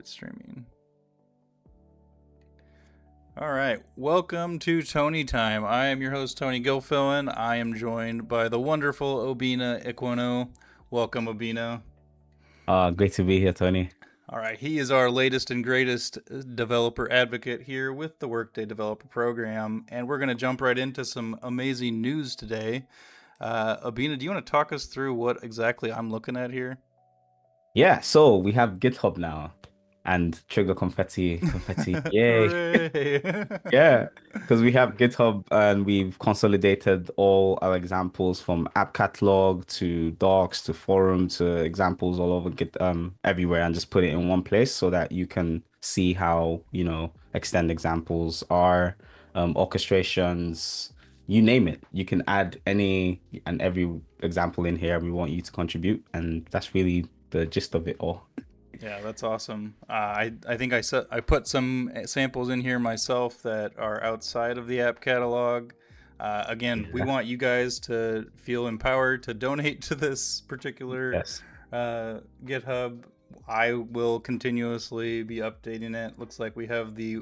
It's streaming. All right, welcome to Tony Time. I am your host, Tony Gilfillan. I am joined by the wonderful Obina Iquino. Welcome, Obina. Great to be here, Tony. All right, he is our latest and greatest developer advocate here with the Workday Developer Program, and we're going to jump right into some amazing news today. Obina, do you want to talk us through what exactly I'm looking at here? Yeah, so we have GitHub now and trigger confetti. Yay. Hooray! Yeah, because we have GitHub and we've consolidated all our examples from app catalog to docs to forum to examples all over Git everywhere and just put it in one place so that you can see how, extend examples are, orchestrations, you name it. You can add any and every example in here. We want you to contribute, and that's really the gist of it all. Yeah, that's awesome. I think I put some samples in here myself that are outside of the app catalog. Again, we Yeah. want you guys to feel empowered to donate to this particular Yes. GitHub. I will continuously be updating it. Looks like we have the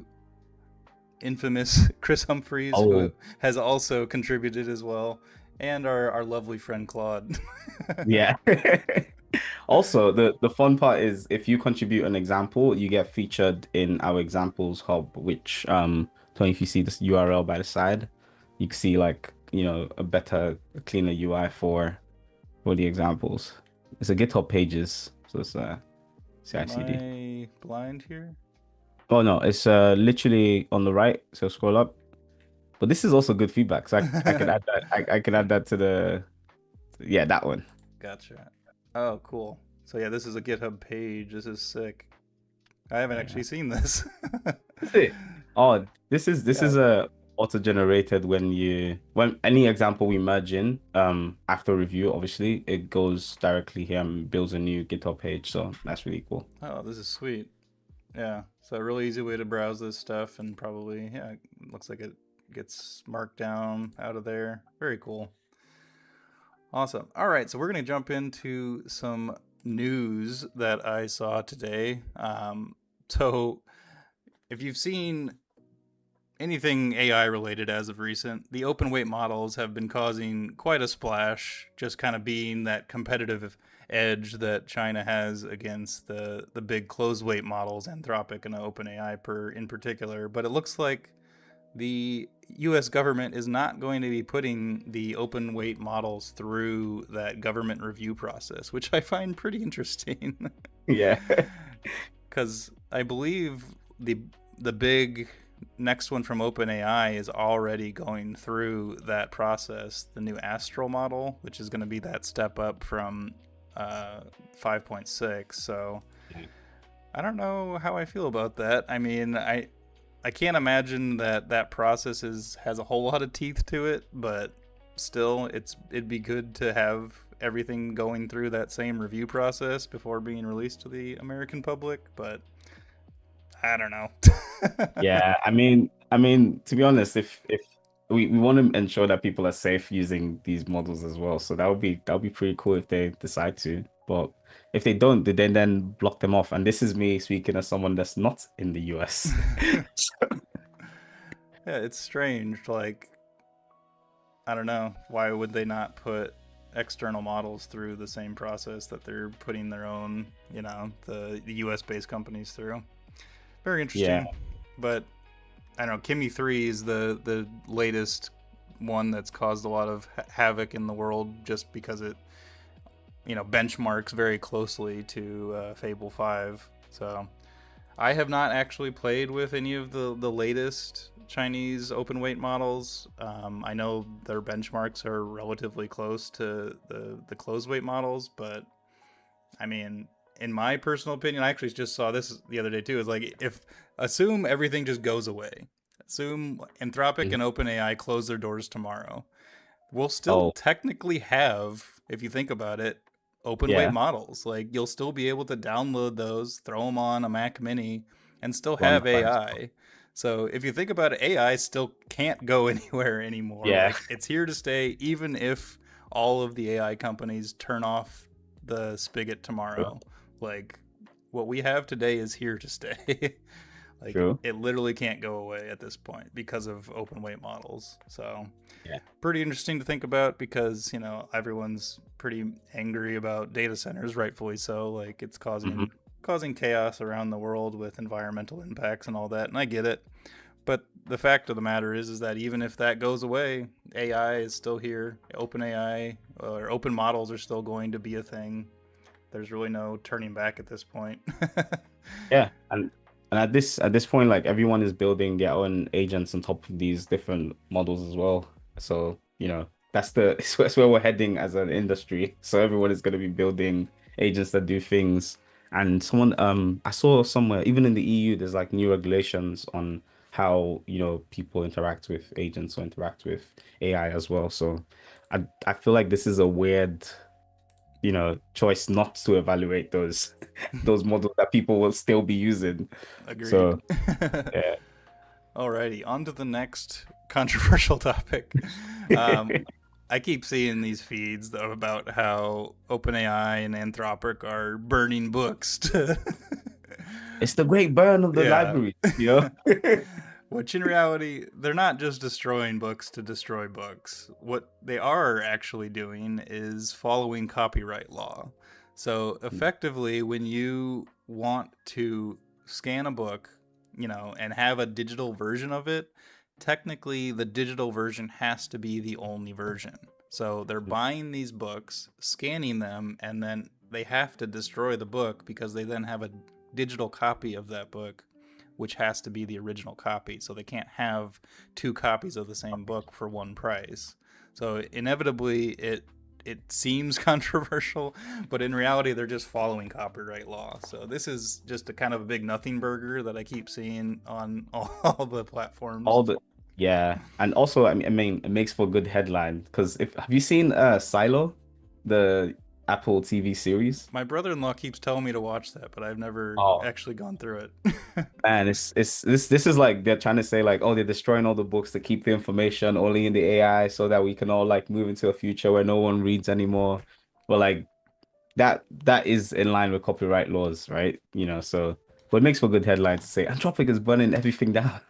infamous Chris Humphreys, who Oh, has also contributed as well, and our lovely friend Claude. yeah. Also, the fun part is if you contribute an example, you get featured in our examples hub, which Tony, if you see this URL by the side, you can see like, a better, a cleaner UI for the examples. It's a GitHub pages, so it's Am CI/CD. I blind here? Oh no, it's literally on the right, so scroll up. But this is also good feedback, so I can add that. I can add that to the yeah, that one. Gotcha. Oh, cool. So yeah, this is a GitHub page. This is sick. I haven't Yeah. actually seen this. That's it. Oh, this is Yeah. a auto-generated when any example we merge in, after review, obviously, it goes directly here and builds a new GitHub page. So that's really cool. Oh, this is sweet. Yeah. So a really easy way to browse this stuff, and probably, yeah, it looks like it gets marked down out of there. Very cool. Awesome. All right, so we're going to jump into some news that I saw today. So if you've seen anything AI related as of recent, the open weight models have been causing quite a splash, just kind of being that competitive edge that China has against the big closed weight models, Anthropic and OpenAI in particular. But it looks like the US government is not going to be putting the open weight models through that government review process, which I find pretty interesting. Yeah. Because I believe the big next one from OpenAI is already going through that process, the new Astral model, which is going to be that step up from 5.6. So I don't know how I feel about that. I mean, I can't imagine that process has a whole lot of teeth to it, but still, it'd be good to have everything going through that same review process before being released to the American public. But I don't know. Yeah. I mean, to be honest, if we want to ensure that people are safe using these models as well. So that would be pretty cool if they decide to. But if they don't, they then block them off. And this is me speaking as someone that's not in the US. Yeah, it's strange. Like, I don't know. Why would they not put external models through the same process that they're putting their own, the US based companies through? Very Yeah. interesting. But I don't know. Kimmy 3 is the latest one that's caused a lot of havoc in the world just because it, benchmarks very closely to Fable 5. So I have not actually played with any of the latest Chinese open weight models. I know their benchmarks are relatively close to the closed weight models, but I mean, in my personal opinion, I actually just saw this the other day too. Is like, if assume everything just goes away, assume Anthropic Mhm. and OpenAI close their doors tomorrow, we'll still Oh, technically have, if you think about it, open weight yeah. models. Like, you'll still be able to download those, throw them on a Mac Mini, and still Run have quite. AI. So if you think about it, AI still can't go anywhere anymore. Yeah. Like, it's here to stay, even if all of the AI companies turn off the spigot tomorrow. Like, what we have today is here to stay. Like True. it literally can't go away at this point because of open weight models. So Yeah. pretty interesting to think about because, everyone's pretty angry about data centers, rightfully so. Like it's Hmm. causing chaos around the world with environmental impacts and all that, and I get it. But the fact of the matter is that even if that goes away, AI is still here. Open AI or open models are still going to be a thing. There's really no turning back at this point. Yeah, and at this point, like everyone is building their own agents on top of these different models as well. So, that's where we're heading as an industry. So everyone is going to be building agents that do things. And I saw somewhere, even in the EU, there's like new regulations on how, people interact with agents or interact with AI as well. So I feel like this is a weird, choice not to evaluate those those models that people will still be using. Agreed. So yeah. Alrighty, on to the next controversial topic. Um, I keep seeing these feeds though about how OpenAI and Anthropic are burning books to It's the great burn of the yeah. library, you know? Which in reality, they're not just destroying books to destroy books. What they are actually doing is following copyright law. So effectively, when you want to scan a book, and have a digital version of it, technically the digital version has to be the only version. So they're buying these books, scanning them, and then they have to destroy the book because they then have a digital copy of that book, which has to be the original copy. So they can't have two copies of the same book for one price. So inevitably, it seems controversial, but in reality, they're just following copyright law. So this is just a kind of a big nothing burger that I keep seeing on all the platforms. All the Yeah. And also, I mean, it makes for good headline because if have you seen Silo, the Apple TV series? My brother-in-law keeps telling me to watch that, but I've never Oh, actually gone through it. man, it's this is like they're trying to say like, oh, they're destroying all the books to keep the information only in the AI so that we can all like move into a future where no one reads anymore. But like that is in line with copyright laws, right? So what makes for good headline to say Anthropic is burning everything down.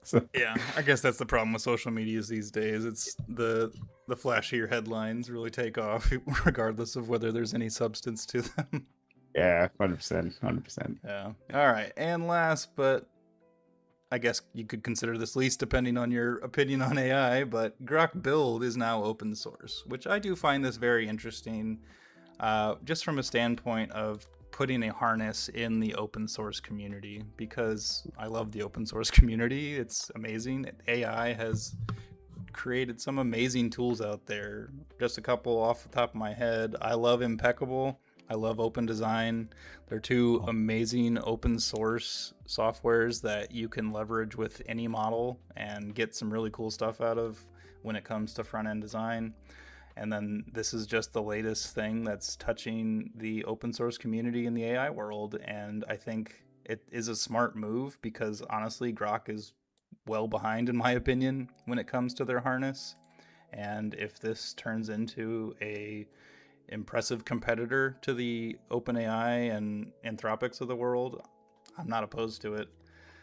So Yeah, I guess that's the problem with social medias these days. It's the flashier headlines really take off, regardless of whether there's any substance to them. yeah, 100%, 100%. Yeah. All right. And last, but I guess you could consider this least depending on your opinion on AI, but Grok Build is now open source, which I do find this very interesting, just from a standpoint of putting a harness in the open source community, because I love the open source community. It's amazing. AI has created some amazing tools out there. Just a couple off the top of my head. I love Impeccable. I love Open Design. They're two amazing open source softwares that you can leverage with any model and get some really cool stuff out of when it comes to front end design. And then this is just the latest thing that's touching the open source community in the AI world. And I think it is a smart move because honestly, Grok is well behind, in my opinion, when it comes to their harness. And if this turns into a impressive competitor to the OpenAI and Anthropics of the world, I'm not opposed to it.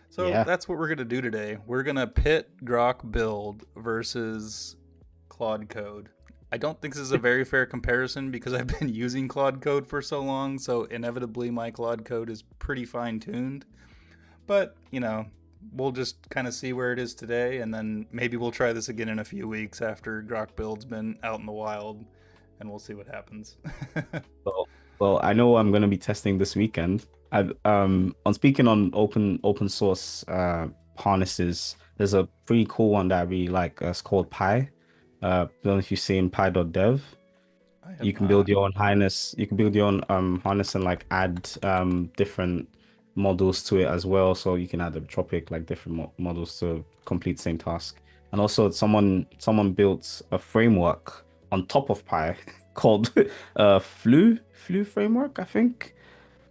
So Yeah. that's what we're going to do today. We're going to pit Grok Build versus Claude Code. I don't think this is a very fair comparison because I've been using Claude Code for so long, so inevitably my Claude Code is pretty fine tuned. But, we'll just kind of see where it is today, and then maybe we'll try this again in a few weeks after Grok Build's been out in the wild, and we'll see what happens. Well, I know I'm gonna be testing this weekend. On speaking on open source harnesses, there's a pretty cool one that I really like. It's called Pi. Don't know if you've seen pi.dev. I have You can build not. your own harness. You can build your own harness and like add different models to it as well. So you can add a tropic like different models to complete the same task. And also someone built a framework on top of Pi called Flu framework, I think.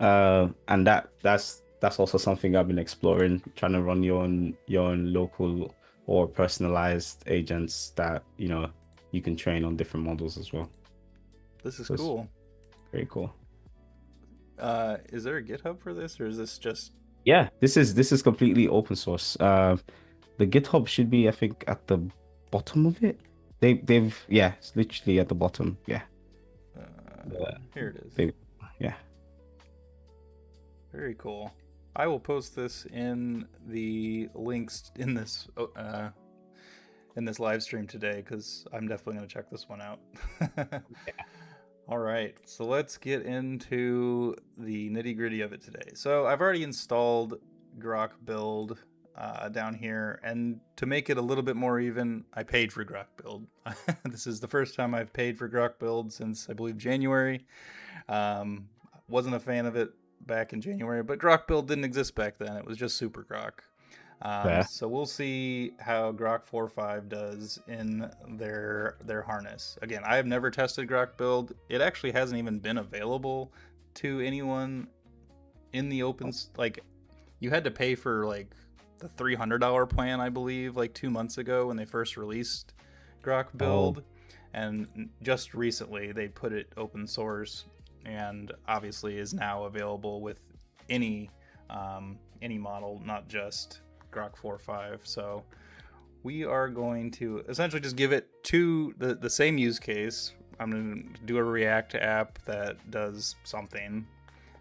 And that's also something I've been exploring, trying to run your own local or personalized agents that you can train on different models as well. This is So it's cool. very cool. Is there a GitHub for this, or is this just? Yeah, this is completely open source. The GitHub should be, I think, at the bottom of it. Yeah, it's literally at the bottom. Yeah. Yeah. Here it is. Yeah. Very cool. I will post this in the links in this live stream today, because I'm definitely going to check this one out. All right, so let's get into the nitty gritty of it today. So I've already installed Grok Build down here, and to make it a little bit more even, I paid for Grok Build. This is the first time I've paid for Grok Build since, I believe, January. Wasn't a fan of it back in January, but Grok Build didn't exist back then. It was just Super Grok. So we'll see how Grok 4.5 does in their harness. Again, I have never tested Grok Build. It actually hasn't even been available to anyone in the open. Like, you had to pay for like the $300 plan, I believe, like 2 months ago when they first released Grok Build. And just recently they put it open source, and obviously is now available with any model, not just Grok 4.5. So we are going to essentially just give it to the same use case. I'm going to do a React app that does something,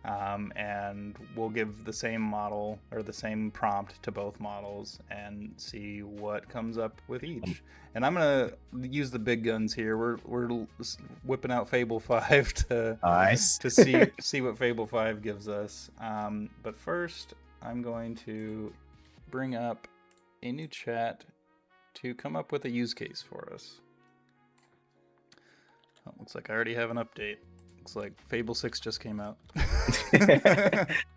and we'll give the same model or the same prompt to both models and see what comes up with each. And I'm going to use the big guns here. We're whipping out Fable 5 to see what Fable 5 gives us. But first, I'm going to bring up a new chat to come up with a use case for us. Oh, looks like I already have an update. Looks like Fable 6 just came out.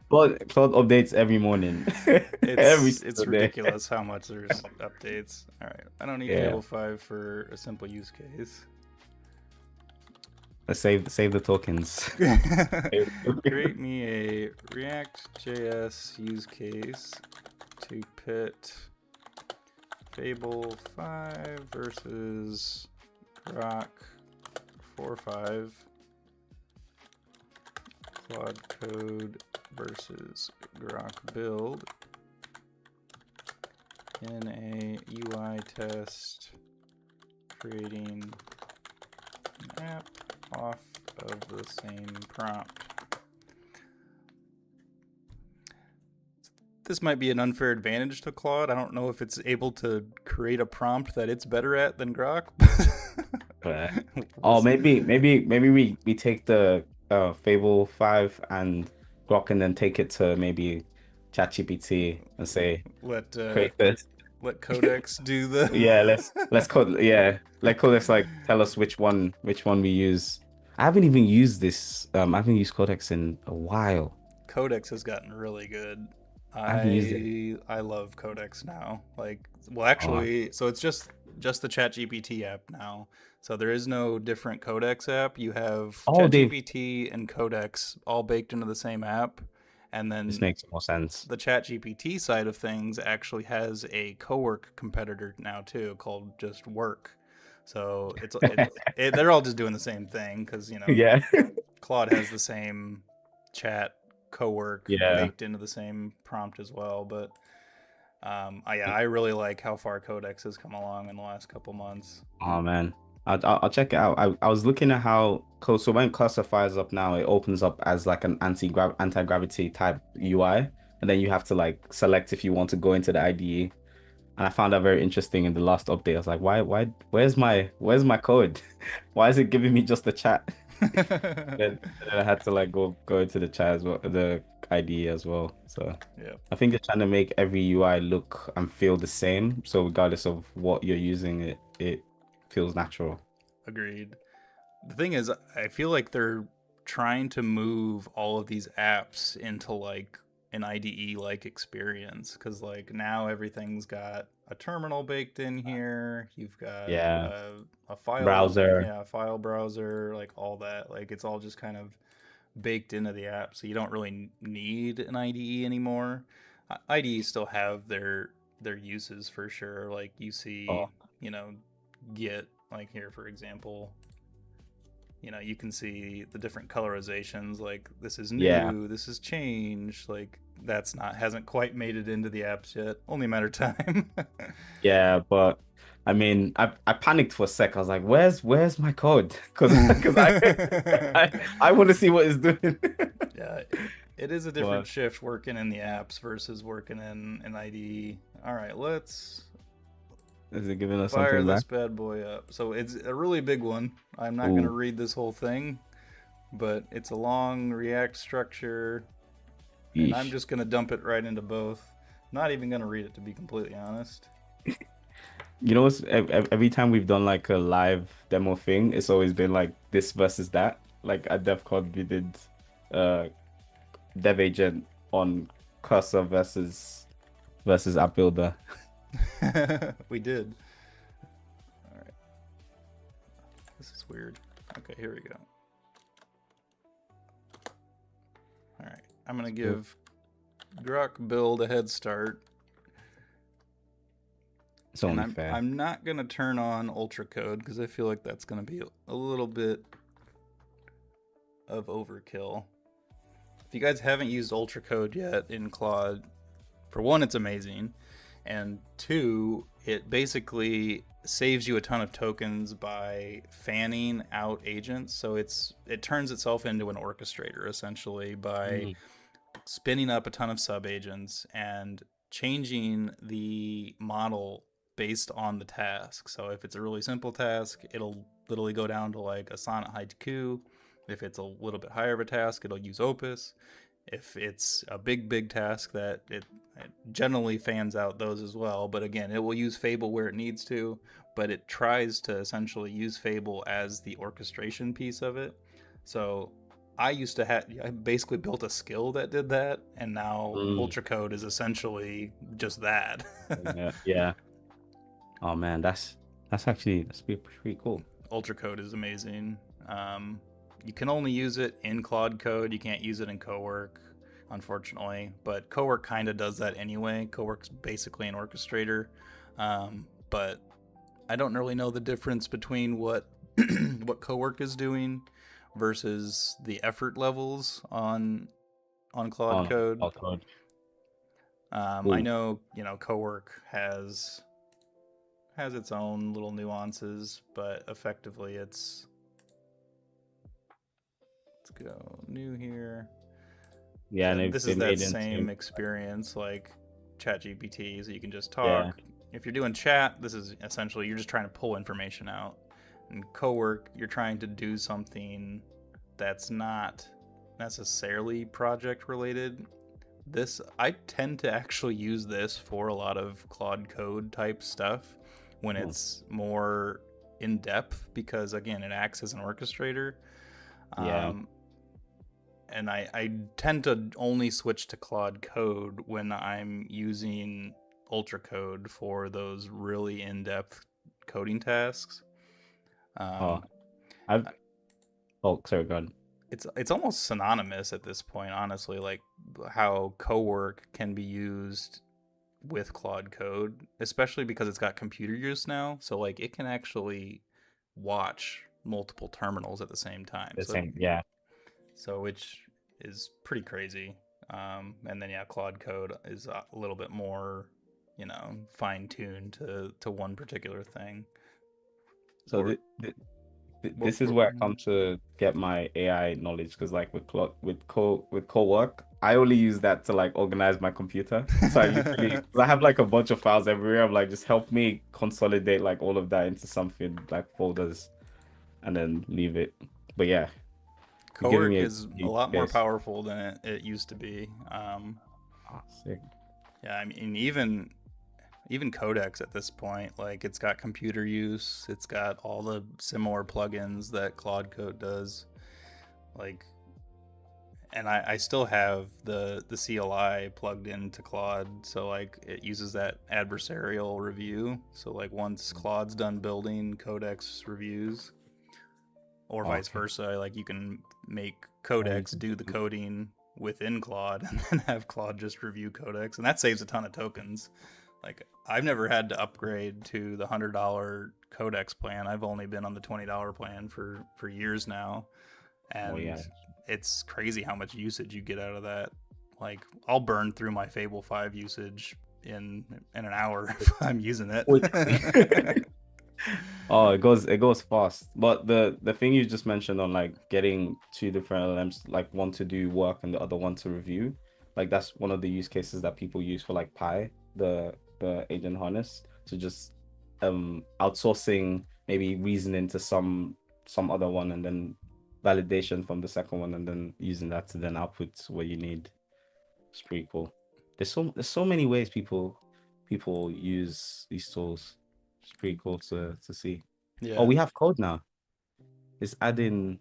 Claude updates every morning. It's ridiculous how much there's updates. All right, I don't need Fable 5 for a simple use case. Let's save the tokens. Create me a React.js use case to pit Fable 5 versus Grok 4.5, Claude code versus Grok build in a UI test, creating an app off of the same prompt. This might be an unfair advantage to Claude. I don't know if it's able to create a prompt that it's better at than Grok. Maybe we take the Fable 5 and Grok and then take it to maybe ChatGPT and say create this. Let Codex do the let Codex like tell us which one we use. I haven't even used this. I haven't used Codex in a while. Codex has gotten really good. I love Codex now. Actually, so it's just the ChatGPT app now. So there is no different Codex app. You have ChatGPT and Codex all baked into the same app. And then this makes more sense. The ChatGPT side of things actually has a cowork competitor now too, called just Work. So they're all just doing the same thing because Claude has the same chat cowork baked into the same prompt as well. But I really like how far Codex has come along in the last couple months. Oh man, I'll check it out. I was looking at how so when cluster fires up now, it opens up as like an anti-gravity type UI, and then you have to like select if you want to go into the IDE. And I found that very interesting in the last update. I was like, where's my code? Why is it giving me just the chat? then I had to like go into the chat as well, the IDE as well. So yeah, I think they're trying to make every UI look and feel the same. So regardless of what you're using, it feels natural. Agreed. The thing is, I feel like they're trying to move all of these apps into like an IDE like experience, because like now everything's got a terminal baked in here. You've got a file browser, file browser, like all that. Like it's all just kind of baked into the app, so you don't really need an IDE anymore. IDEs still have their uses for sure. Like you see, Git, like here for example. you can see the different colorizations, like this is Yeah. new, this is changed, like that's not hasn't quite made it into the apps yet. Only a matter of time. Yeah, but I mean, I panicked for a sec. I was like, "Where's my code?" Because I want to see what it's doing. Yeah, it is a different But shift working in the apps versus working in an IDE. All right, let's is it giving us fire something this back? bad boy up. So it's a really big one. I'm not going to Ooh, read this whole thing, but it's a long React structure, and I'm yeesh. just going to dump it right into both. Not even going to read it, to be completely honest. You know, every time we've done like a live demo thing, it's always been like this versus that. Like at DevCon, we did uh Dev Agent on cursor versus app builder. We did. All right, this is weird. Okay, here we go. All right, I'm going to So give Grok Build a head start. it's And only I'm fair. I'm not gonna turn on ultra code because I feel like that's gonna be a little bit of overkill. If you guys haven't used ultra code yet in Claude, for one, it's amazing, and two, it basically saves you a ton of tokens by fanning out agents. So it turns itself into an orchestrator essentially by Mm. spinning up a ton of sub agents and changing the model based on the task. So if it's a really simple task, it'll literally go down to like a sonnet haiku. If it's a little bit higher of a task, it'll use opus. If it's a big task, that it generally fans out those as well. But again, it will use Fable where it needs to, but it tries to essentially use Fable as the orchestration piece of it. So I basically built a skill that did that, and now Mm. Ultra Code is essentially just that. Yeah, yeah. Oh man, that's pretty cool. Ultra Code is amazing. You can only use it in Claude Code. You can't use it in Cowork, unfortunately. But Cowork kind of does that anyway. Cowork's basically an orchestrator, but I don't really know the difference between what what Cowork is doing versus the effort levels on Claude On Code. all code. I Ooh, know Cowork has its own little nuances, but effectively let's go new here. yeah, and This they is that made same into experience like ChatGPT, so you can just yeah. talk. If you're doing chat, this is essentially you're just trying to pull information out. In Cowork, you're trying to do something that's not necessarily project related. This I tend to actually use this for a lot of Claude Code type stuff when Oh, it's more in depth because again it acts as an orchestrator. yeah. Um, and I tend to only switch to Claude Code when I'm using Ultra Code for those really in-depth coding tasks. Oh, Um, I've oh sorry, God. it's almost synonymous at this point, honestly. Like how Cowork can be used with Claude Code, especially because it's got computer use now. So like it can actually watch multiple terminals at the same time. The same, yeah. Which is pretty crazy. And then yeah, Claude Code is a little bit more, fine tuned to one particular thing. So Or what? this is where I come to get my AI knowledge because like with co-work, I only use that to like organize my computer. So I usually 'cause I have like a bunch of files everywhere. I'm like, just help me consolidate like all of that into something like folders and then leave it. But yeah, you're giving Cowork me a is a use lot more case. powerful than it used to be. Ah, sick. Yeah, I mean, even Codex at this point, like it's got computer use, it's got all the similar plugins that Claude Code does. Like, and I still have the CLI plugged into Claude, so like it uses that adversarial review. So like once Claude's done building, Codex reviews, or vice Okay. versa. Like you can make Oh, you Codex can do the coding within Claude, and then have Claude just review Codex, and that saves a ton of tokens. Like I've never had to upgrade to the $100 Codex plan. I've only been on the $20 plan for years now, and yeah. it's crazy how much usage you get out of that. Like, I'll burn through my Fable 5 usage in an hour if I'm using it. Oh, it goes fast. But the thing you just mentioned on like getting two different LLMs, like one to do work and the other one to review, like that's one of the use cases that people use for like Pi, the agent harness, to just outsourcing maybe reasoning to some other one and then validation from the second one and then using that to then output what you need. It's pretty cool. There's so many ways people use these tools. It's pretty cool to see. Oh, Yeah. we have code now. It's adding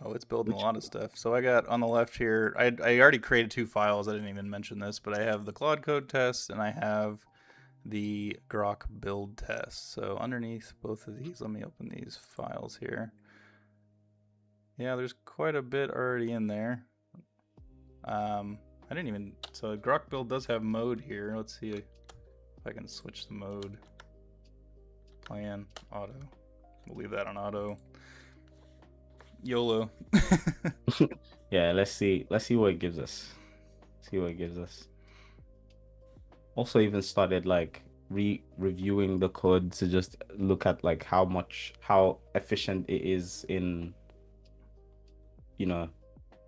Oh, it's building a which lot of stuff. So I got on the left here, I already created 2 files. I didn't even mention this, but I have the Claude code test and I have the Grok build test. So underneath both of these, let me open these files here. Yeah, there's quite a bit already in there. I didn't even, so Grok build does have mode here. Let's see if I can switch the mode. Plan, auto. We'll leave that on auto. YOLO. yeah, let's see what it gives us. See what it gives us. Also even started like reviewing the code to just look at like how efficient it is in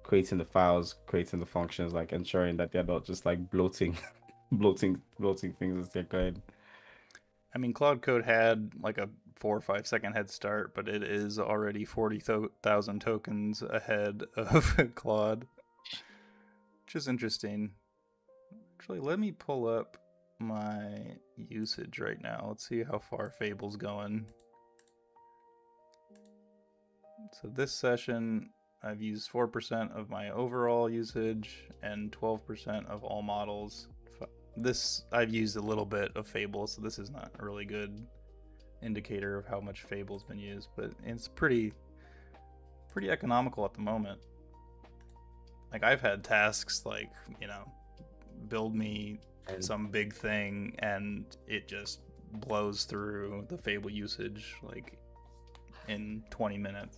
creating the files, creating the functions, like ensuring that they're not just like bloating bloating things as they're going. I mean, Claude Code had like a 4 or 5 second head start, but it is already 40,000 tokens ahead of Claude, which is interesting. Actually, let me pull up my usage right now. Let's see how far Fable's going. So this session, I've used 4% of my overall usage and 12% of all models. This, I've used a little bit of Fable, so this is not a really good indicator of how much Fable's been used, but it's pretty economical at the moment. Like, I've had tasks like, build me some big thing, and it just blows through the Fable usage like in 20 minutes.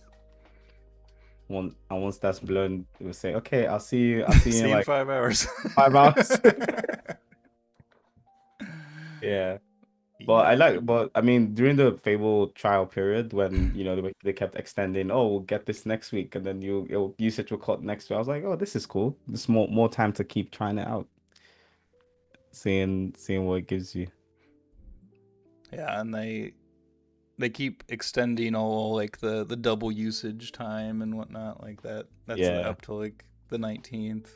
Once that's blown, it will say, "Okay, I'll see you See in you in like 5 hours." 5 hours." Yeah. But I mean, during the Fable trial period, when they kept extending, oh, we'll get this next week, and then usage will cut next week. I was like, oh, this is cool. There's more time to keep trying it out, seeing what it gives you. Yeah, and they keep extending all like the double usage time and whatnot like that. That's Yeah, up to like the 19th.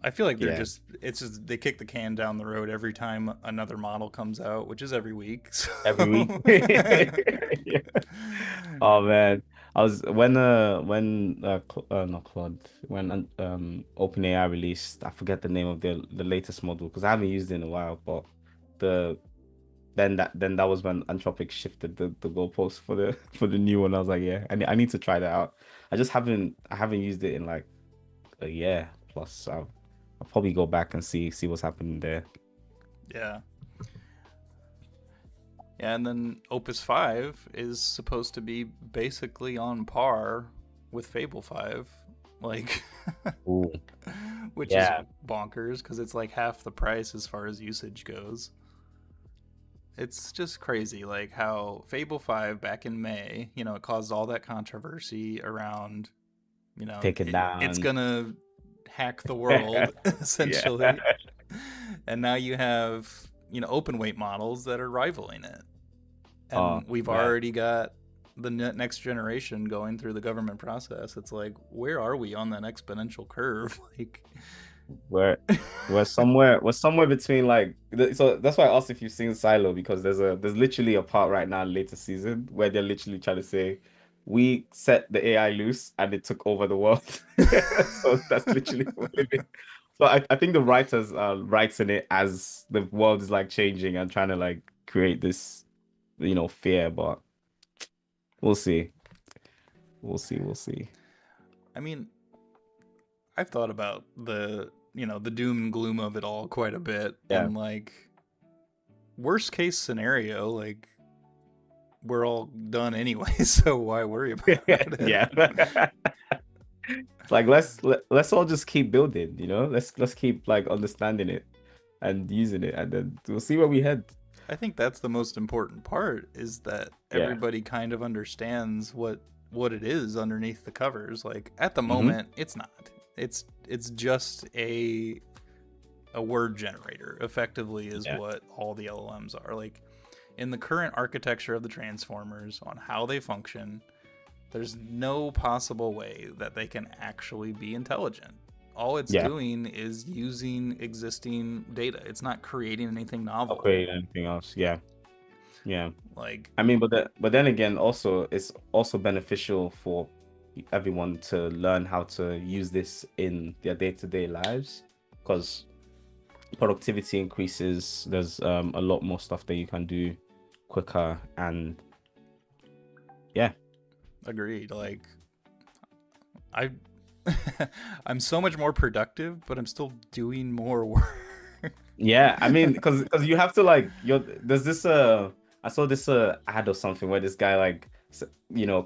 I feel like yeah, it's just they kick the can down the road every time another model comes out, which is every week. So. every week. Yeah. Oh man, I was when not Claude, when OpenAI released, I forget the name of the latest model because I haven't used it in a while, but the then that was when Anthropic shifted the goalpost for the for the new one. I was like, yeah, I need to try that out. I haven't used it in like a year plus. So I'll probably go back and see what's happening there. Yeah. Yeah, and then Opus 5 is supposed to be basically on par with Fable 5. Like, Ooh, which is yeah. bonkers because it's like half the price as far as usage goes. It's just crazy, like how Fable 5 back in May, it caused all that controversy around, Take it it's down. gonna hack the world, Yeah. essentially. And now you have, open weight models that are rivaling it. Oh And we've man. already got the next generation going through the government process. It's like, where are we on that exponential curve? Like, We're we're somewhere between like so that's why I asked if you've seen Silo because there's literally a part right now later season where they're literally trying to say we set the AI loose and it took over the world. So that's literally what it is. So I think the writers are writing it as the world is like changing and trying to like create this fear, but we'll see. We'll see. I mean, I've thought about the doom and gloom of it all quite a bit. Yeah. And like, worst case scenario, like, we're all done anyway, so why worry about it? Yeah. It's like let's all just keep building, you know? Let's keep like understanding it and using it, and then we'll see where we head. I think that's the most important part, is that Yeah. everybody kind of understands what it is underneath the covers. Like at the Hmm. moment, it's not. It's just a word generator, effectively, is Yeah. what all the LLMs are. Like in the current architecture of the transformers, on how they function, there's no possible way that they can actually be intelligent. All it's Yeah. doing is using existing data. It's not creating anything I'll novel. create anything else. Yeah. Yeah. Like, I mean, but then again, also it's also beneficial for everyone to learn how to use this in their day-to-day lives, because productivity increases. There's a lot more stuff that you can do quicker, and yeah. agreed. Like, I, I'm so much more productive, but I'm still doing more work. Yeah, I mean, because you have to like there's this I saw this ad or something where this guy like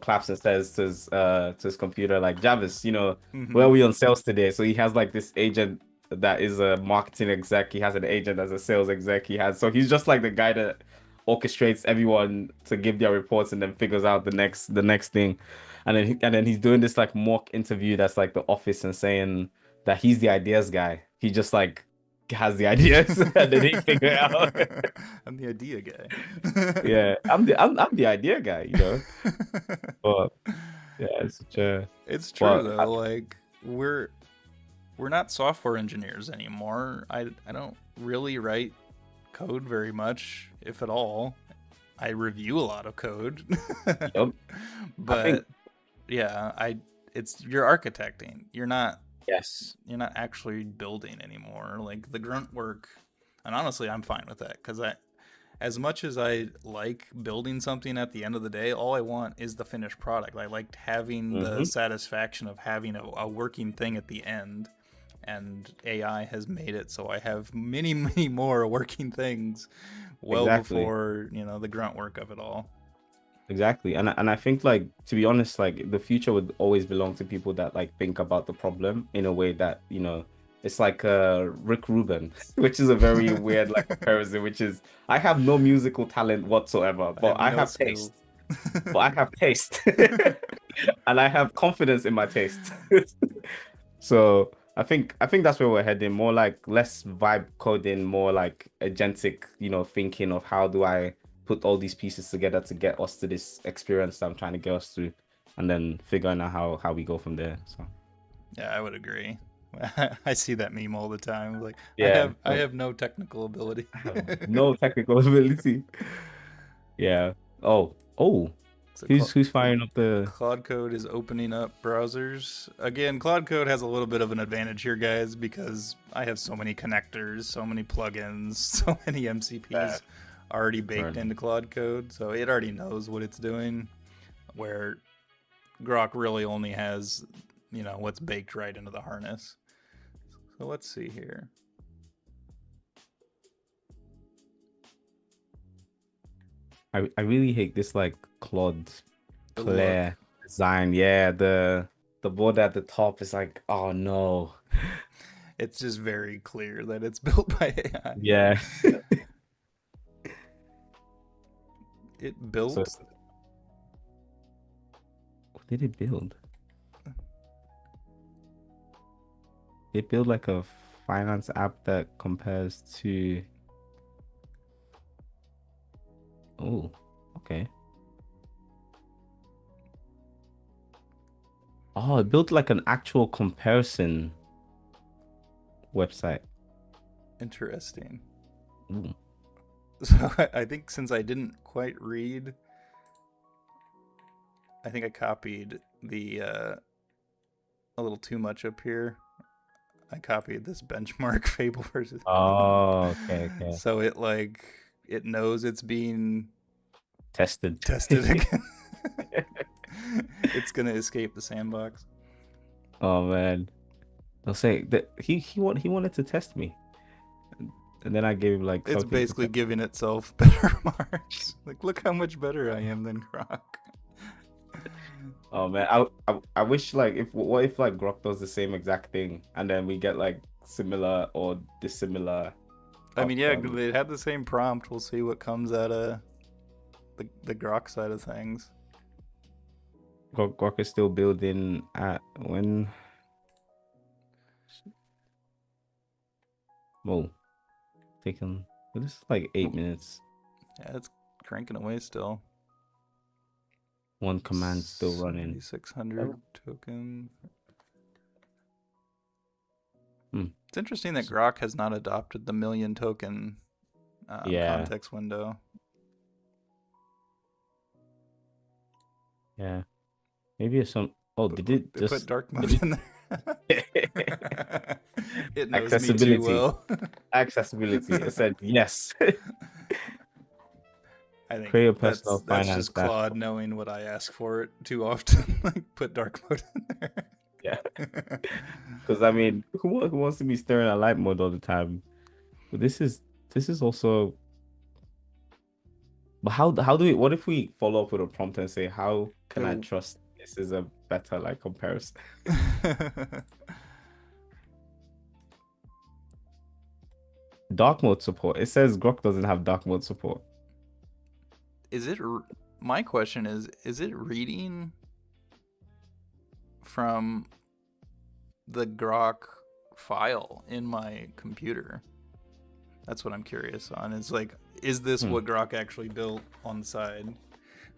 claps and says to his computer like, Jarvis, where Hmm. are we on sales today? So he has like this agent that is a marketing exec, he has an agent as a sales exec, he's just like the guy that orchestrates everyone to give their reports and then figures out the next thing. And then he's doing this like mock interview that's like the office, and saying that he's the ideas guy. He just like has the ideas and then he figure it out. I'm the idea guy. Yeah, I'm the idea guy, But yeah, it's such a It's true but though. Like we're not software engineers anymore. I don't really write code very much, if at all. I review a lot of code. yep. I think But yeah, you're architecting. yes. You're not actually building anymore. Like the grunt work, and honestly, I'm fine with that, because as much as I like building something at the end of the day, all I want is the finished product. I liked having the Hmm. satisfaction of having a working thing at the end, and AI has made it so I have many, many more working things well Exactly. before, the grunt work of it all. Exactly. And I think, like, to be honest, like the future would always belong to people that like think about the problem in a way that, it's like Rick Rubin, which is a very weird like comparison, which is I have no musical talent whatsoever, I but have I no have skill. taste. But I have taste. And I have confidence in my taste. So I think that's where we're heading. More like less vibe coding, more like agentic, thinking of how do I put all these pieces together to get us to this experience that I'm trying to get us to, and then figuring out how we go from there. So Yeah, I would agree. I see that meme all the time. Like I yeah, have I have no technical ability. I have no technical ability. Yeah. Oh, So who's firing up the? Claude Code is opening up browsers. Again, Claude Code has a little bit of an advantage here, guys, because I have so many connectors, so many plugins, so many MCPs already baked Right. into Claude Code, so it already knows what it's doing. Where Grok really only has, what's baked right into the harness. So let's see here. I really hate this like Claude The look. Claire design. Yeah, the border at the top is like, oh no. It's just very clear that it's built by AI. Yeah. It So built. what did it build? It built like a finance app that compares to. Oh, okay. Oh, it built like an actual comparison website. Interesting. Ooh. So I think since I didn't quite read, I think I copied the a little too much up here. I copied this benchmark Fable versus. Oh, okay, okay. So it knows it's being Tested. tested again. It's gonna escape the sandbox. Oh man. I'll say that he wanted to test me. and then I gave him like It's tokens. basically giving itself better marks. Like, look how much better I am than Grok. Oh man, I wish like what if like Grok does the same exact thing and then we get like similar or dissimilar I mean, yeah, outcomes. they had the same prompt. We'll see what comes out of the Grok side of things. Grok is still building at when. Whoa, taking this is like 8 minutes. Yeah, it's cranking away still. One command still running. 7,600 token. Hmm. It's interesting that Grok has not adopted the million token Yeah. context window. Yeah, maybe it's some. Oh, did it They just put dark mode in there? It knows me too accessibility? well. Accessibility. It said yes. I think Create a personal that's finance just Claude dashboard. knowing what I ask for it too often. Like, put dark mode in there. Yeah, because I mean, who wants to be staring at light mode all the time? But this is also. But how do we? What if we follow up with a prompt and say, how can I trust this is a better like comparison? Dark mode support. It says Grok doesn't have dark mode support. Is it? My question is it reading from the Grok file in my computer? That's what I'm curious on. Is like, is this what Grok actually built on the side?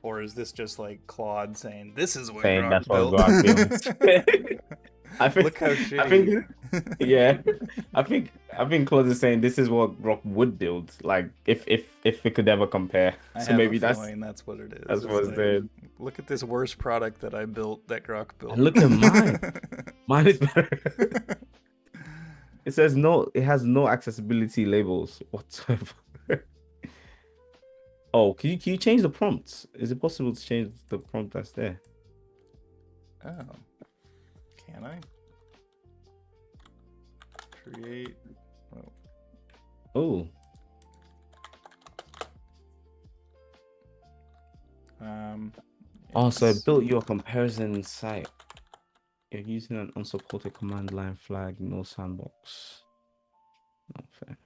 Or is this just like Claude saying, this is what Saying Grok that's built? what Grok built. I think, Look how shitty. I think, yeah. I think Claude is saying this is what Grok would build. Like if we could ever compare. I So have maybe a feeling that's what it is. that's what it's saying. Look at this worst product that I built, that Grok built. And look at mine. Mine is better. It says no, it has no accessibility labels whatsoever. Oh, can you change the prompts? Is it possible to change the prompt that's there? Oh. Can I? Create. Oh. Oh, so it built your comparison site. You're using an unsupported command line flag, no sandbox. Not fair.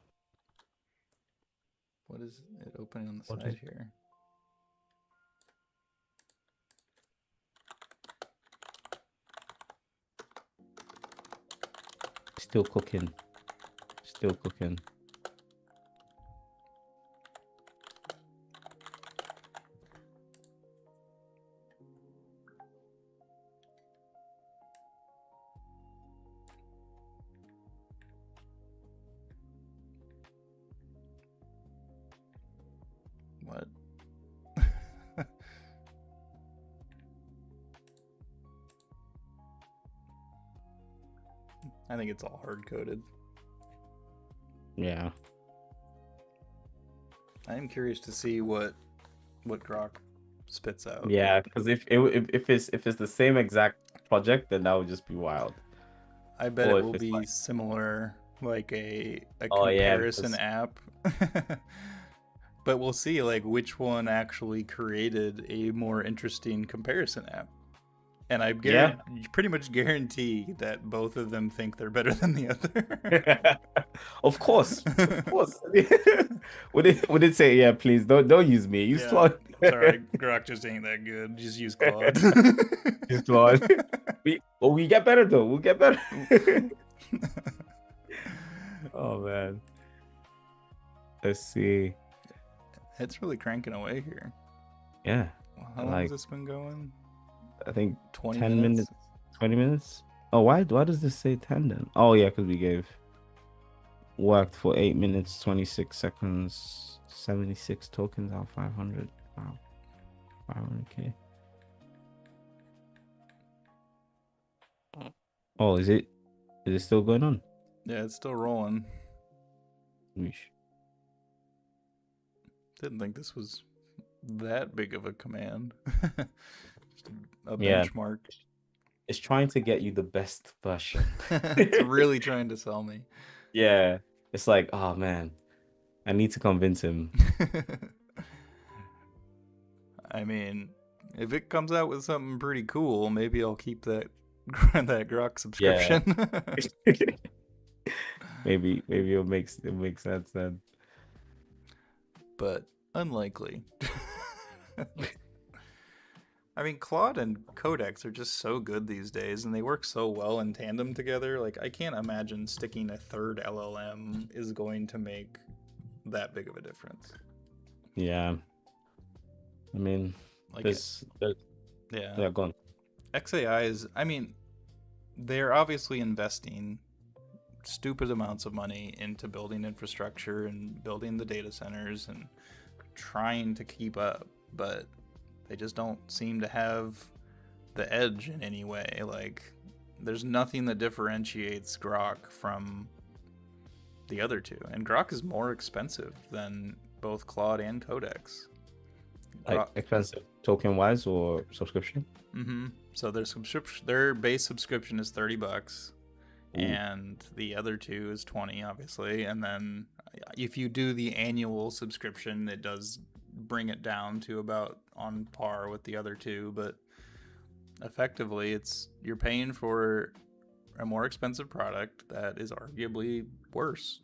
What is it opening on the side here? Still cooking. Still cooking. What? I think it's all hard coded. Yeah. I am curious to see what Grok spits out. Yeah, because if it's the same exact project, then that would just be wild. I bet it will be similar, like a comparison app. But we'll see like which one actually created a more interesting comparison app. And I pretty much guarantee that both of them think they're better than the other. Of course. Of course. Would it say, yeah, please don't use me. Use Claude. Sorry, Grok just ain't that good. Just use Claude. Use Claude. We get better though. We'll get better. Oh man. Let's see. It's really cranking away here. Yeah. How long has this been going? I think 20 minutes. 20 minutes. Oh, why does this say 10 then? Oh yeah, because we worked for 8 minutes 26 seconds, 76 tokens out 500. Wow. 500k. Oh, is it still going on? Yeah, it's still rolling. Weesh. Didn't think this was that big of a command. Just a benchmark. It's trying to get you the best version. It's really trying to sell me. Yeah. It's like, oh man, I need to convince him. I mean, if it comes out with something pretty cool, maybe I'll keep that that Grok Yeah. subscription. Maybe it makes sense then. But unlikely. I mean, Claude and Codex are just so good these days, and they work so well in tandem together. Like, I can't imagine sticking a third LLM is going to make that big of a difference. Yeah. I mean, Like, there's yeah. yeah, go on. XAI is, I mean, they're obviously investing stupid amounts of money into building infrastructure and building the data centers and trying to keep up, but they just don't seem to have the edge in any way. Like, there's nothing that differentiates Grok from the other two, and Grok is more expensive than both Claude and Codex. Like expensive token wise or subscription? So their base subscription is $30, Ooh. and the other two is 20, obviously. And then if you do the annual subscription, it does bring it down to about on par with the other two. But effectively, you're paying for a more expensive product that is arguably worse.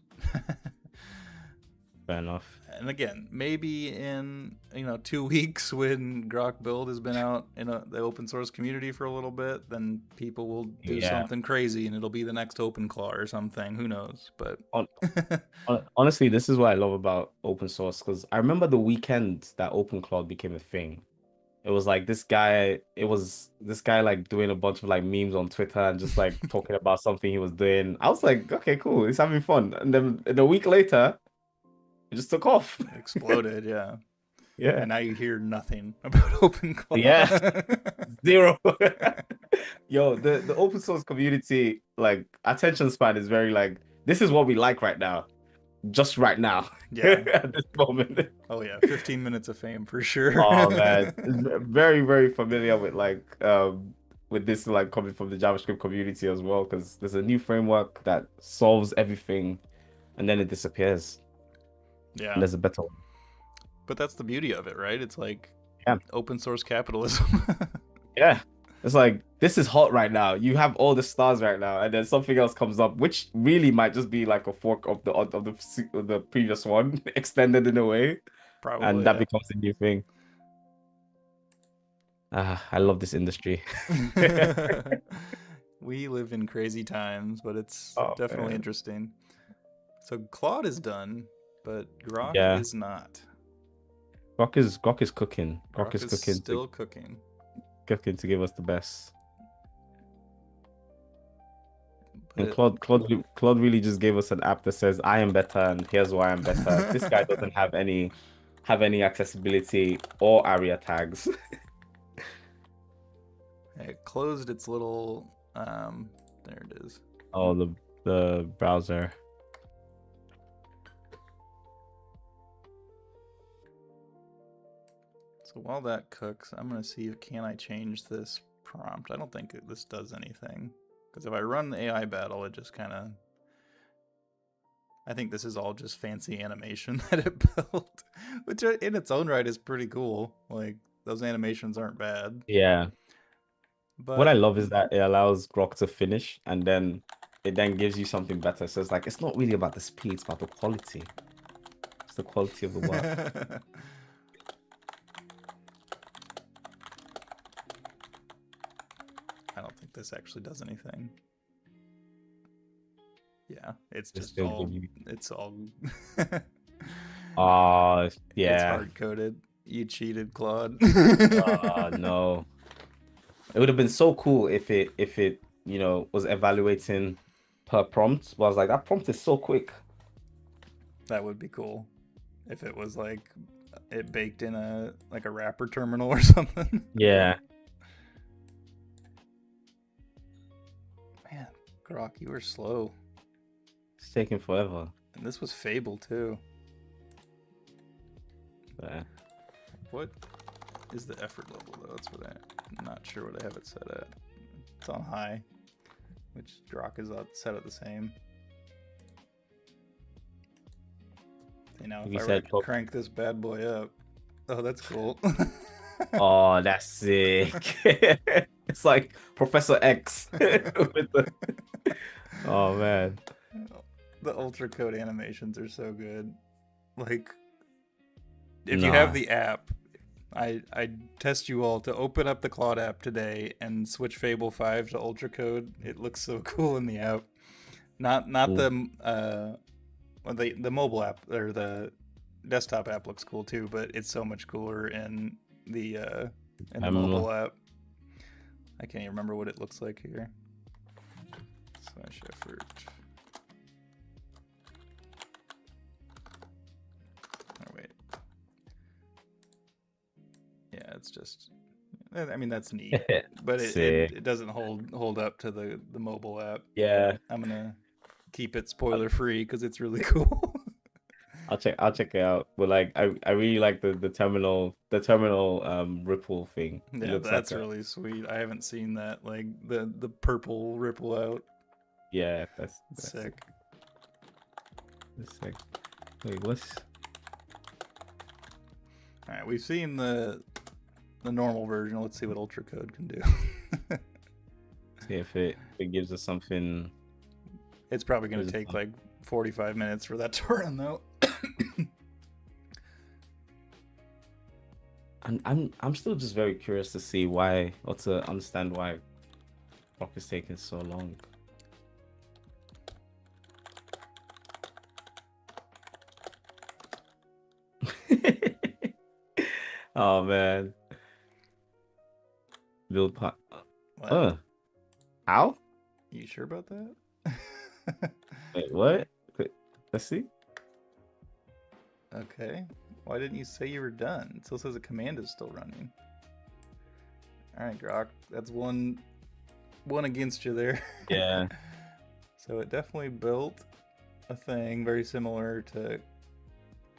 Fair enough. And again, maybe in 2 weeks when Grok Build has been out in the open source community for a little bit, then people will do something crazy and it'll be the next OpenClaw or something. Who knows? But honestly, this is what I love about open source, because I remember the weekend that OpenClaw became a thing. It was like this guy like doing a bunch of like memes on Twitter and just like talking about something he was doing. I was like, okay, cool, he's having fun. And then a week later, it just took off. Exploded, yeah. Yeah. And now you hear nothing about OpenClaw. Yeah. Zero. Yo, the open source community, like, attention span is very like, this is what we like right now. Just right now. Yeah. At this moment. Oh yeah, 15 minutes of fame for sure. Oh man. Very, very familiar with like with this like coming from the JavaScript community as well, because there's a new framework that solves everything and then it disappears. Yeah. And there's a better one. But that's the beauty of it, right? It's like Yeah. open source capitalism. Yeah. It's like, this is hot right now. You have all the stars right now, and then something else comes up, which really might just be like a fork of the previous one, extended in a way. Probably, and that becomes a new thing. I love this industry. We live in crazy times, but it's definitely man. interesting. So Claude is done, but Grok is not. Grok is cooking. Grok is cooking. Still cooking. Cooking to give us the best. But and Claude really just gave us an app that says, I am better and here's why I'm better. This guy doesn't have any accessibility or ARIA tags. It closed its little there it is. Oh, the browser. So while that cooks, I'm gonna see if I change this prompt. I don't think this does anything, because if I run the AI battle, it just kind of, I think this is all just fancy animation that it built, which in its own right is pretty cool. Like, those animations aren't bad. Yeah. But what I love is that it allows Grok to finish, and then it gives you something better. So it's like, it's not really about the speed, it's about the quality. It's the quality of the work. I don't think this actually does anything. Yeah, it's just it's all yeah. It's hard-coded. You cheated, Claude. No. It would have been so cool if it was evaluating per prompt. But I was like, that prompt is so quick. That would be cool if it was like it baked in a wrapper terminal or something. Yeah. Man, Grok, you were slow. It's taking forever. And this was Fable too. Yeah. What is the effort level though? That's what I'm not sure what I have it set at. It's on high, which Grok is set at the same. You know, If if you I were to said, crank this bad boy up. Oh, that's cool. oh, that's sick. It's like Professor X with the, oh man. The ultra code animations are so good. Like, if you have Nah. the app, I test you all to open up the Claude app today and switch Fable 5 to ultra code. It looks so cool in the app. Not Ooh. the mobile app, or the desktop app looks cool too, but it's so much cooler in the mobile app. I can't even remember what it looks like here. /effort. Oh wait. Yeah, it's just. I mean, that's neat, but Sick. it doesn't hold up to the mobile app. Yeah. I'm gonna keep it spoiler free because it's really cool. I'll check it out. But like I really like the terminal ripple thing. It Yeah, looks like that's really sweet. I haven't seen that, like the purple ripple out. yeah, that's Sick. That's sick. Wait, what's All right, we've seen the normal version. Let's see what ultra code can do. see if it gives us something. It's probably gonna take like 45 minutes for that to run though. I'm still just very curious to see why, or to understand why Grok is taking so long. Oh man. Build part. How? You sure about that? Wait, what? Let's see. Okay. Why didn't you say you were done? It still says the command is still running. All right, Grok. That's one against you there. Yeah. So it definitely built a thing very similar to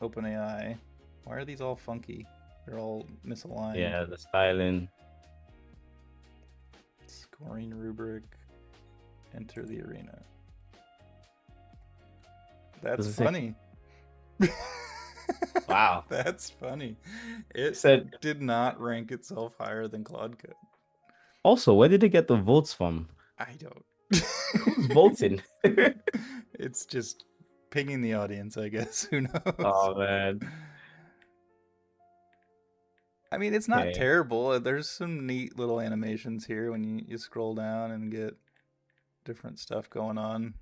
OpenAI. Why are these all funky? They're all misaligned. Yeah, the styling. Scoring rubric. Enter the arena. That's funny. Wow. That's funny. It said did not rank itself higher than Claude could. Also, where did it get the votes from? I don't. Who's voting? It's just pinging the audience, I guess. Who knows? Oh man. I mean, it's not terrible. There's some neat little animations here when you scroll down and get different stuff going on.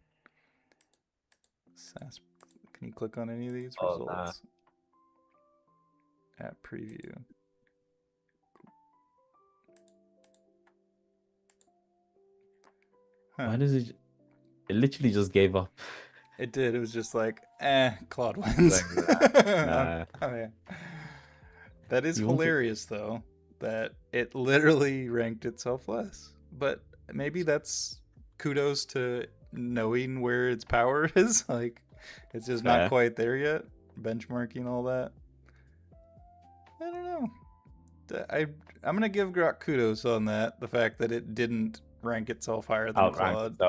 Can you click on any of these results? App preview. Why does it? It literally just gave up. It did. It was just like, Claude wins. Nah. Okay. That is hilarious, though, that it literally ranked itself less. But maybe that's kudos to knowing where its power is. Like, it's just not quite there yet. Benchmarking all that. I don't know. I'm gonna give Grok kudos on that. The fact that it didn't rank itself higher than Claude.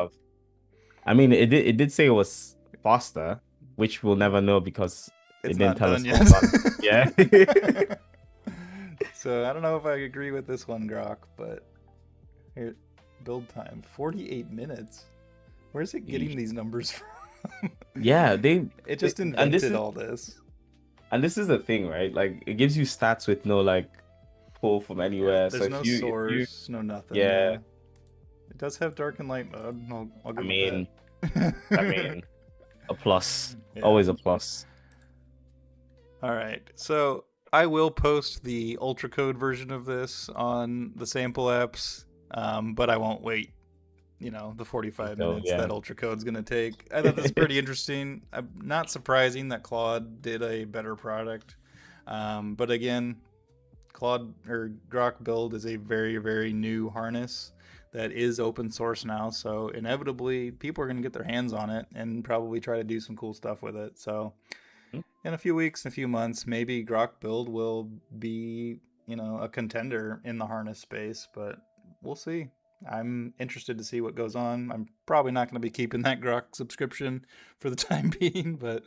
I mean, it did say it was faster, which we'll never know because it didn't tell us yet. Yeah. So I don't know if I agree with this one, Grok, but here, build time 48 minutes. Where's it getting these numbers from? Yeah, it just invented all this. And this is the thing, right? Like, it gives you stats with no like pull from anywhere. Yeah, there's no source, no nothing. Yeah. It does have dark and light mode. I'll give it that. I mean, a plus. Yeah. Always a plus. All right. So I will post the ultra code version of this on the sample apps, but I won't wait, the 45 minutes that ultra code's going to take. I thought that's pretty interesting. Not surprising that Claude did a better product. But again, Claude or Grok Build is a very, very new harness that is open source now. So inevitably people are going to get their hands on it and probably try to do some cool stuff with it. So in a few weeks, in a few months, maybe Grok Build will be, a contender in the harness space, but we'll see. I'm interested to see what goes on. I'm probably not going to be keeping that Grok subscription for the time being, but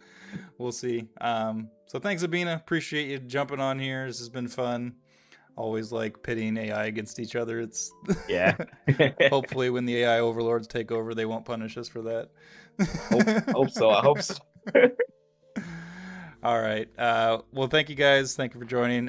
we'll see. So thanks, Abina. Appreciate you jumping on here. This has been fun. Always like pitting AI against each other. It's Yeah. hopefully when the AI overlords take over, they won't punish us for that. Hope so. I hope so. All right. Well, thank you guys. Thank you for joining, and